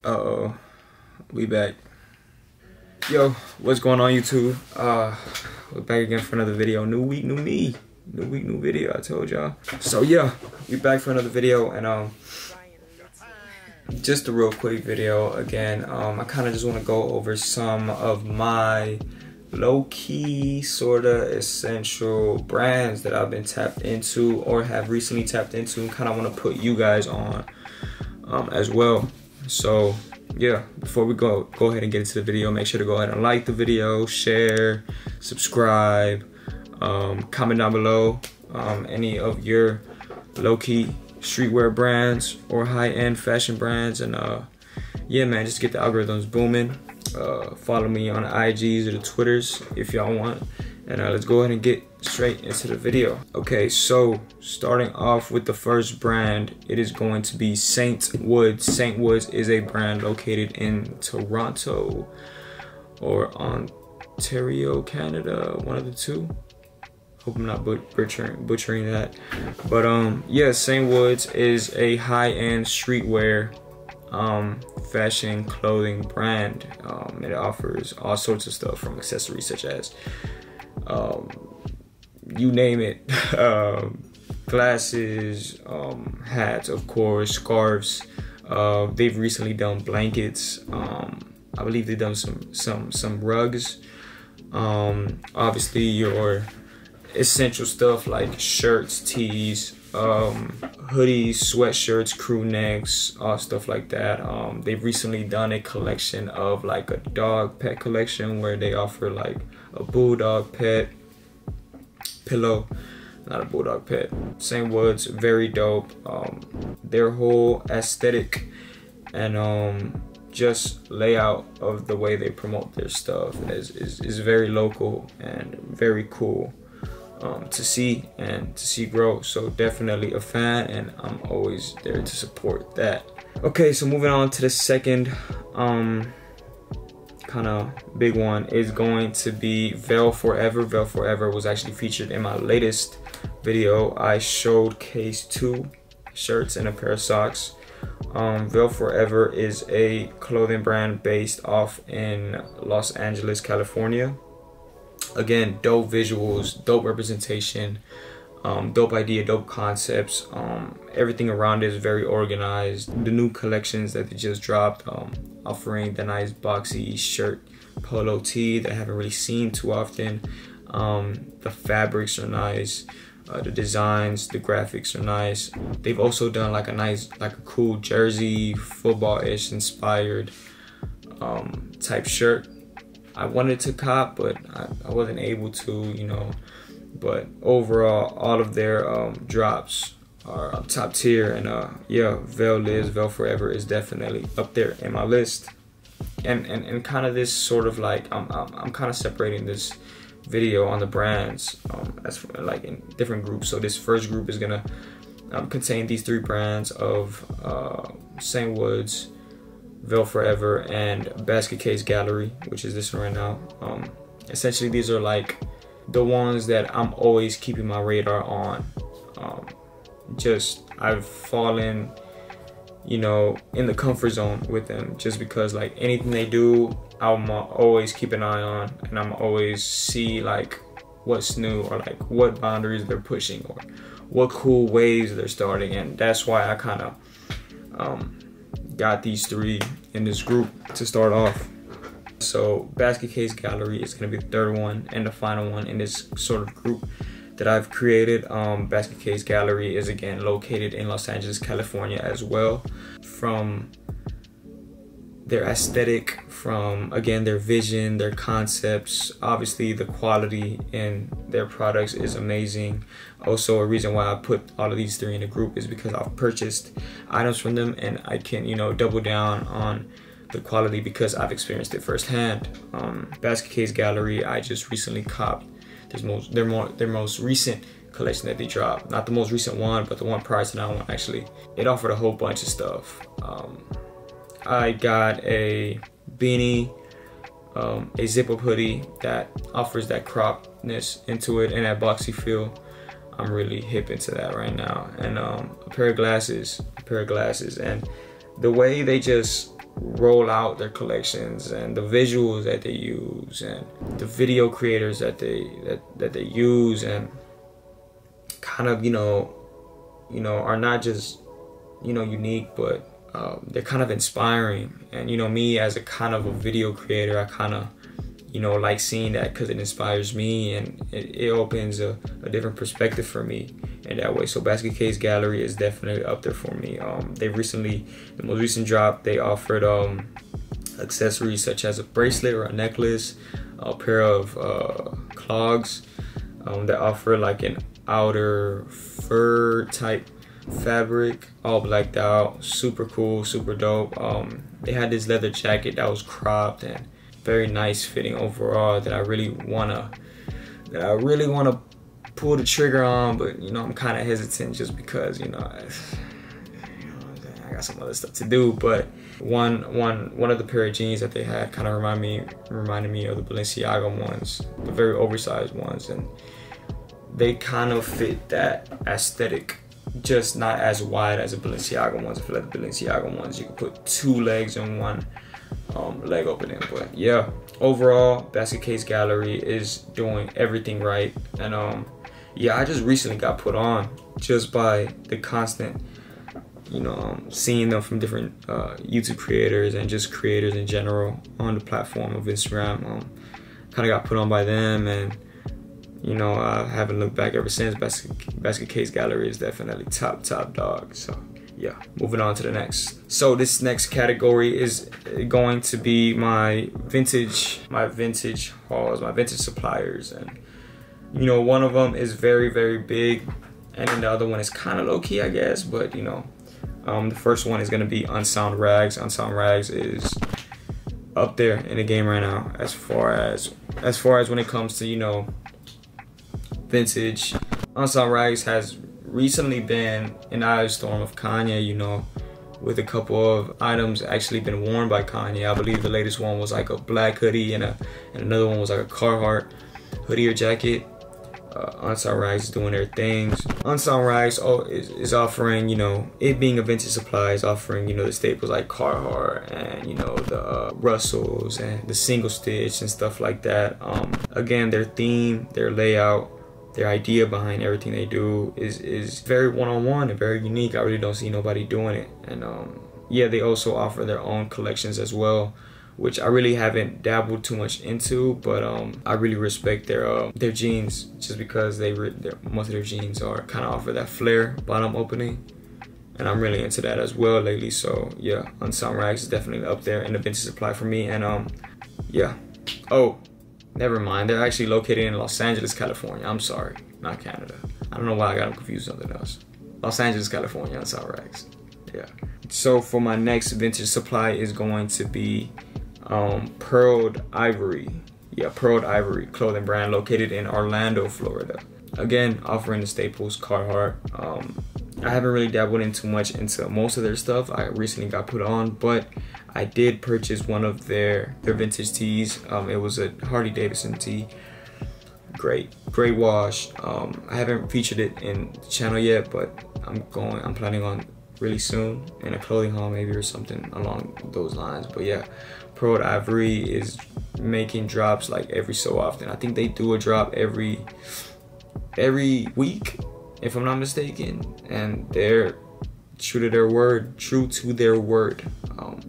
Uh-oh, we back. Yo, what's going on, YouTube? We're back again for another video. New week, new me. New week, new video, I told y'all. So yeah, we back for another video, and just a real quick video again. I kind of just want to go over some of my low-key, sorta essential brands that I've been tapped into or have recently tapped into, and kind of want to put you guys on as well. So yeah, before we go ahead and get into the video, make sure to go ahead and like the video, share, subscribe, comment down below any of your low-key streetwear brands or high-end fashion brands, and yeah man, just get the algorithms booming. Follow me on the IGs or the Twitters if y'all want, and let's go ahead and get straight into the video. Okay, so starting off with the first brand, it is going to be Ft.Saintwoods. Ft.Saintwoods is a brand located in Toronto or Ontario, Canada, one of the two. Hope I'm not butchering that, but yeah, Ft.Saintwoods is a high-end streetwear fashion clothing brand. It offers all sorts of stuff, from accessories such as you name it, glasses, hats, of course, scarves. They've recently done blankets. I believe they've done some rugs. Obviously your essential stuff like shirts, tees, hoodies, sweatshirts, crew necks, all stuff like that. They've recently done a collection of like a dog pet collection where they offer like a bulldog pet pillow, not a bulldog pet. Ft.Saintwoods, very dope. Their whole aesthetic and just layout of the way they promote their stuff is very local and very cool to see grow. So definitely a fan, and I'm always there to support that. Okay, so moving on to the second kind of big one is going to be Vel Forever. Vel Forever was actually featured in my latest video. I showcased 2 shirts and a pair of socks. Vel Forever is a clothing brand based off in Los Angeles, California. Again, dope visuals, dope representation, dope idea, dope concepts. Everything around it is very organized. The new collections that they just dropped, offering the nice boxy shirt, polo tee that I haven't really seen too often. The fabrics are nice. The designs, the graphics are nice. They've also done like a cool jersey, football-ish inspired type shirt. I wanted to cop, but I wasn't able to, you know. But overall, all of their drops are top tier, and yeah, Vel Forever is definitely up there in my list. And kind of this sort of like I'm kind of separating this video on the brands as like in different groups. So this first group is gonna contain these 3 brands of Ft.Saintwoods, Vel Forever, and Basket Case Gallery, which is this one right now. Essentially, these are like the ones that I'm always keeping my radar on. I've fallen, you know, in the comfort zone with them, just because like anything they do, I'm always keep an eye on, and I'm always see like what's new, or like what boundaries they're pushing, or what cool waves they're starting. And that's why I kind of got these 3 in this group to start off. So Basket Case Gallery is going to be the 3rd one and the final one in this sort of group that I've created. Basket Case Gallery is again located in Los Angeles, California as well. From their aesthetic, from again their vision, their concepts, obviously the quality in their products is amazing. Also, a reason why I put all of these 3 in a group is because I've purchased items from them, and I can, you know, double down on the quality because I've experienced it firsthand. Basket Case Gallery, I just recently copped their most recent collection that they dropped. Not the most recent one, but the one prior to that one actually. It offered a whole bunch of stuff. I got a beanie, a zip-up hoodie that offers that croppedness into it and that boxy feel. I'm really hip into that right now. And a pair of glasses, and the way they just roll out their collections, and the visuals that they use, and the video creators that they use, and kind of are not just unique, but they're kind of inspiring. And me as a kind of a video creator, I kind of like seeing that, because it inspires me, and it opens a different perspective for me in that way. So Basket Case Gallery is definitely up there for me. They recently, the most recent drop, they offered accessories such as a bracelet or a necklace, a pair of clogs that offer like an outer fur type fabric, all blacked out, super cool, super dope. They had this leather jacket that was cropped and very nice fitting overall, that I really wanna pull the trigger on, but I'm kind of hesitant, just because I got some other stuff to do. But one of the pair of jeans that they had kind of reminded me of the Balenciaga ones, the very oversized ones, and they kind of fit that aesthetic, just not as wide as the Balenciaga ones. I feel like the Balenciaga ones, you can put 2 legs in one leg opening. But yeah, overall, Basket Case Gallery is doing everything right. And yeah, I just recently got put on just by the constant seeing them from different YouTube creators and just creators in general on the platform of Instagram. Kind of got put on by them, and I haven't looked back ever since. Basket Case Gallery is definitely top dog. So yeah, moving on to the next. So this next category is going to be my vintage hauls, my vintage suppliers. And one of them is very big, and then the other one is kind of low-key, I guess. But the first one is going to be Unsound Rags. Unsound Rags is up there in the game right now as far as when it comes to vintage. Unsound Rags has recently been in eye storm of Kanye, with a couple of items actually been worn by Kanye. I believe the latest one was like a black hoodie, and another one was like a Carhartt hoodie or jacket. Unsound Rags is doing their things. Unsound Rags is offering, it being a vintage supply, is offering, the staples like Carhartt and, the Russells and the single stitch and stuff like that. Again, their theme, their layout, their idea behind everything they do is very one-on-one and very unique. I really don't see nobody doing it. And yeah, they also offer their own collections as well, which I really haven't dabbled too much into, but I really respect their jeans, just because most of their jeans are kind of offer that flare bottom opening, and I'm really into that as well lately. So yeah, Unsound Rags is definitely up there in the vintage supply for me. And yeah, oh, never mind, they're actually located in Los Angeles, California. I'm sorry, not Canada. I don't know why I got them confused with something else. Los Angeles, California, Unsound Rags. Yeah. So for my next vintage supply is going to be Pearled Ivory. Yeah, Pearled Ivory clothing brand located in Orlando, Florida. Again, offering the staples, Carhartt. I haven't really dabbled in too much into most of their stuff. I recently got put on, but I did purchase one of their vintage tees. It was a Harley Davidson tee. Great wash. I haven't featured it in the channel yet, but I'm planning on really soon in a clothing haul maybe, or something along those lines. But yeah, Pearled Ivory is making drops like every so often. I think they do a drop every week, if I'm not mistaken, and they're true to their word.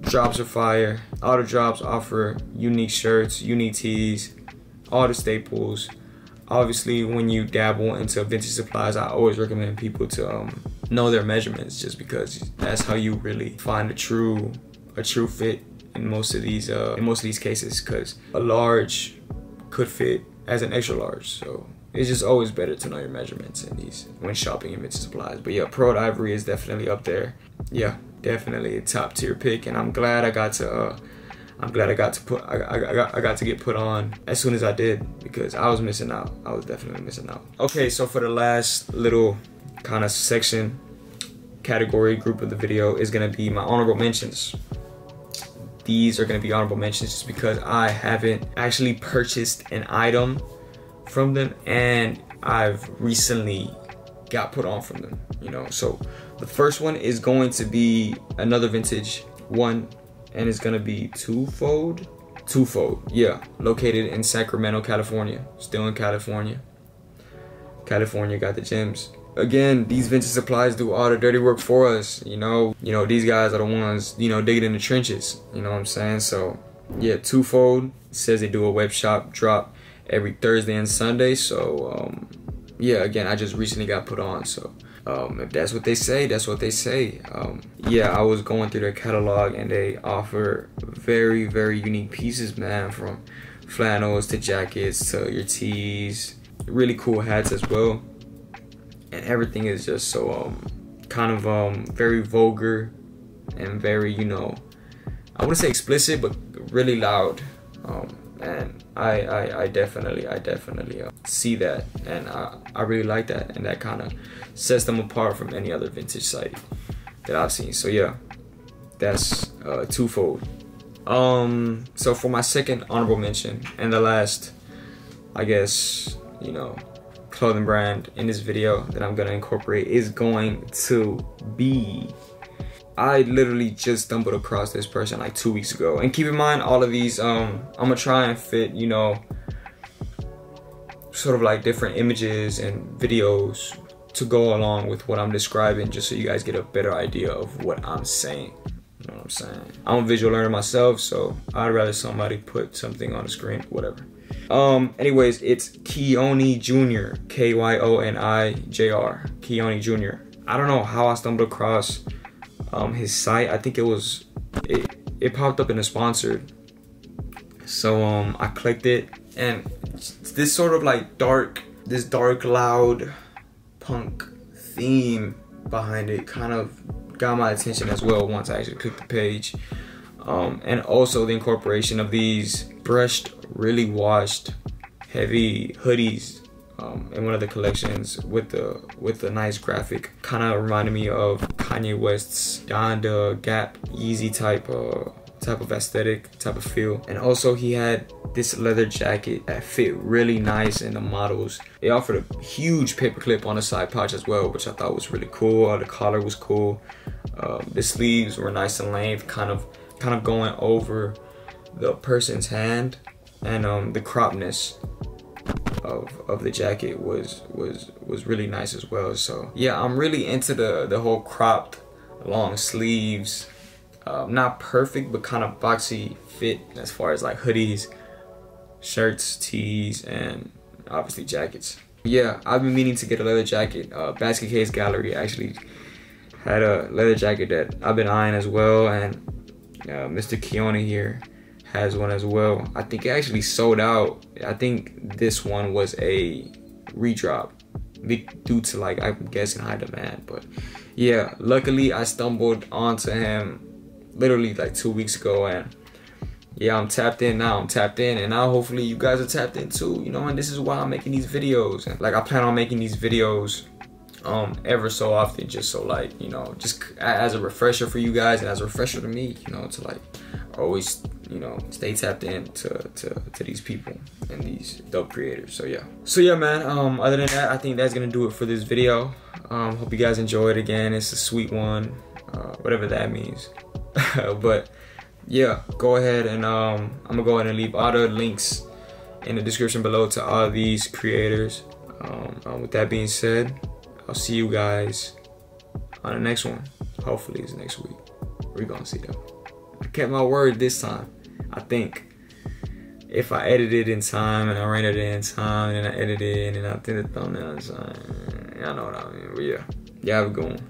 Drops are fire. All the drops offer unique shirts, unique tees, all the staples. Obviously, when you dabble into vintage supplies, I always recommend people to know their measurements, just because that's how you really find a true fit in most of these cases, because a large could fit as an extra large. So it's just always better to know your measurements when shopping in vintage supplies. But yeah, Pearled Ivory is definitely up there. Yeah, definitely a top tier pick, and I'm glad I got to get put on as soon as I did, because I was missing out. I was definitely missing out. Okay, so for the last little kind of section, category group of the video is gonna be my honorable mentions. These are gonna be honorable mentions just because I haven't actually purchased an item from them, and I've recently got put on from them, So the first one is going to be another vintage one, and it's gonna be twofold, yeah, located in Sacramento, California. Still in California. California got the gems. Again, these vintage supplies do all the dirty work for us, you know. These guys are the ones, digging in the trenches, you know what I'm saying? So yeah, twofold. It says they do a web shop drop every Thursday and Sunday. So yeah, again, I just recently got put on, so if that's what they say, that's what they say. Yeah, I was going through their catalog and they offer very, very unique pieces, man, from flannels to jackets to your tees, really cool hats as well. And everything is just so kind of very vulgar and very, I wouldn't say explicit, but really loud. And I definitely see that, and I really like that, and that kind of sets them apart from any other vintage site that I've seen. So yeah, that's twofold. So for my second honorable mention and the last, I guess, clothing brand in this video that I'm gonna incorporate is going to be, I literally just stumbled across this person like 2 weeks ago. And keep in mind, all of these, I'm gonna try and fit, sort of like different images and videos to go along with what I'm describing, just so you guys get a better idea of what I'm saying. You know what I'm saying? I'm a visual learner myself, so I'd rather somebody put something on the screen, whatever. Anyways, it's Keone Jr. Kyonijr. Keone Jr. I don't know how I stumbled across his site. I think it popped up in a sponsored, so I clicked it, and this sort of like dark loud punk theme behind it kind of got my attention as well once I actually clicked the page. And also the incorporation of these brushed, really washed, heavy hoodies in one of the collections with the nice graphic, kind of reminded me of Kanye West's Donda, Gap, Yeezy type of aesthetic, type of feel. And also he had this leather jacket that fit really nice in the models. They offered a huge paperclip on the side pouch as well, which I thought was really cool. The collar was cool. The sleeves were nice and length, kind of going over the person's hand, and the cropness of the jacket was really nice as well. So yeah, I'm really into the whole cropped long sleeves, not perfect but kind of boxy fit as far as like hoodies, shirts, tees, and obviously jackets. Yeah, I've been meaning to get a leather jacket. Basket Case Gallery actually had a leather jacket that I've been eyeing as well, and Mr. Keone here has one as well. I think it actually sold out. I think this one was a redrop due to, like, I'm guessing, high demand. But yeah, luckily I stumbled onto him literally like 2 weeks ago, and yeah, I'm tapped in now. And now hopefully you guys are tapped in too, and this is why I'm making these videos. And like, I plan on making these videos ever so often, just so, like, just as a refresher for you guys and as a refresher to me, to like always, stay tapped in to these people and these dope creators. So yeah, man, other than that, I think that's gonna do it for this video. Hope you guys enjoyed. Again, it's a sweet one, whatever that means. But yeah, go ahead and I'm gonna go ahead and leave all the links in the description below to all these creators. With that being said, I'll see you guys on the next one. Hopefully it's next week. We're gonna see though. I kept my word this time, I think. If I edited in time and I rendered it in time and I edited and I did the thumbnail in time, y'all know what I mean. But yeah, have a good one.